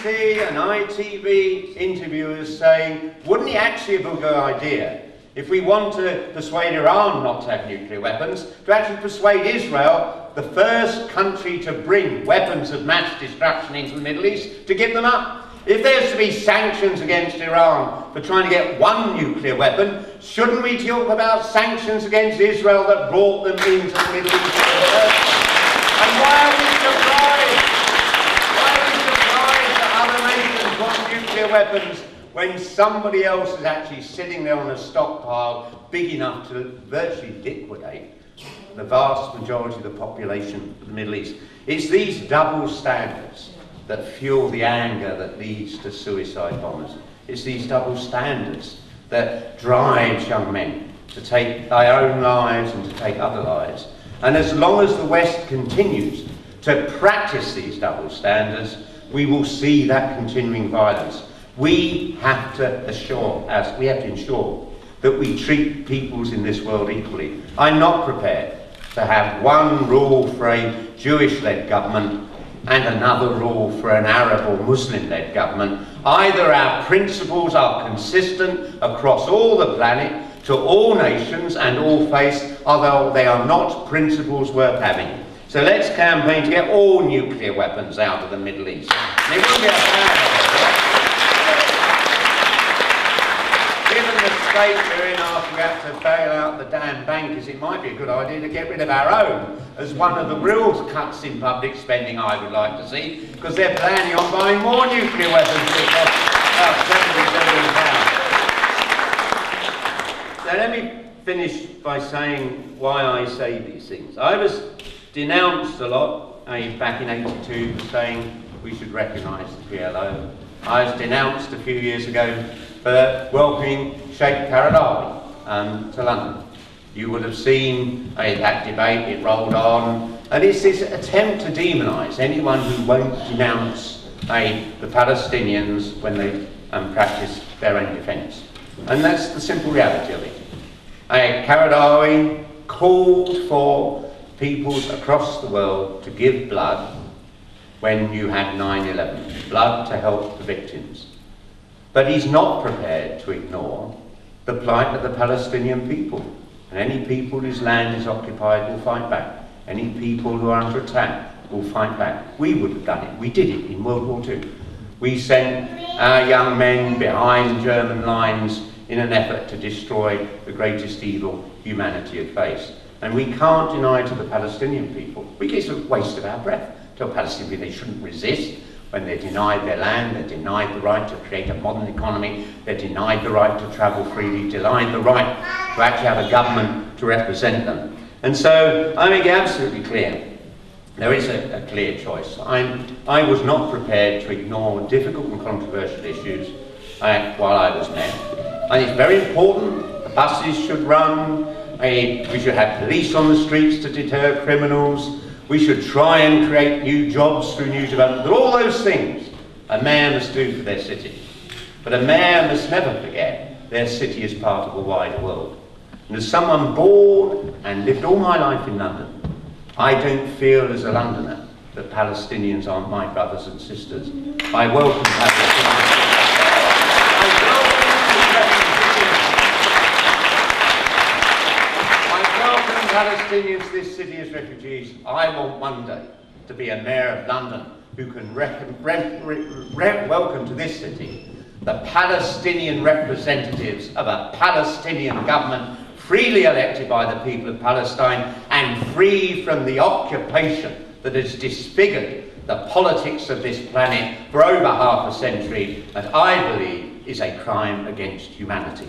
BBC and ITV interviewers saying, wouldn't it actually be a good idea, if we want to persuade Iran not to have nuclear weapons, to actually persuade Israel, the first country to bring weapons of mass destruction into the Middle East, to give them up? If there's to be sanctions against Iran for trying to get one nuclear weapon, shouldn't we talk about sanctions against Israel that brought them into the Middle East in the first place? And why are we surprised? Why are we surprised that other nations want nuclear weapons when somebody else is actually sitting there on a stockpile big enough to virtually liquidate the vast majority of the population of the Middle East? It's these double standards that fuel the anger that leads to suicide bombers. It's these double standards that drive young men to take their own lives and to take other lives. And as long as the West continues to practice these double standards, we will see that continuing violence. We have to ensure that we treat peoples in this world equally. I'm not prepared to have one rule for a Jewish-led government and another rule for an Arab or Muslim-led government. Either our principles are consistent across all the planet, to all nations and all faiths, although they are not principles worth having. So let's campaign to get all nuclear weapons out of the Middle East. And it will be a bad idea. Given the state we're in after we have to bail out the damn bankers, it might be a good idea to get rid of our own as one of the real cuts in public spending I would like to see, because they're planning on buying more nuclear weapons that cost about £70 billion. So let me finish by saying why I say these things. I was denounced a lot back in '82 for saying we should recognise the PLO. I was denounced a few years ago for welcoming Sheikh Qaradawi to London. You would have seen that debate, it rolled on, and it's this attempt to demonise anyone who won't denounce the Palestinians when they practice their own defence. And that's the simple reality of it. Qaradawi called for peoples across the world to give blood when you had 9/11, blood to help the victims. But he's not prepared to ignore the plight of the Palestinian people. And any people whose land is occupied will fight back. Any people who are under attack will fight back. We would have done it. We did it in World War II. We sent our young men behind German lines in an effort to destroy the greatest evil humanity had faced. And we can't deny to the Palestinian people, it's a waste of our breath, tell Palestinian people they shouldn't resist when they're denied their land, they're denied the right to create a modern economy, they're denied the right to travel freely, denied the right to actually have a government to represent them. And so I make it absolutely clear, there is a clear choice. I was not prepared to ignore difficult and controversial issues while I was mayor. I think it's very important, the buses should run, we should have police on the streets to deter criminals, we should try and create new jobs through new development. But all those things a mayor must do for their city. But a mayor must never forget their city is part of a wider world. And as someone born and lived all my life in London, I don't feel as a Londoner that Palestinians aren't my brothers and sisters. I welcome Palestinians. Palestinians to this city as refugees. I want one day to be a mayor of London who can welcome to this city the Palestinian representatives of a Palestinian government freely elected by the people of Palestine and free from the occupation that has disfigured the politics of this planet for over half a century, and I believe is a crime against humanity.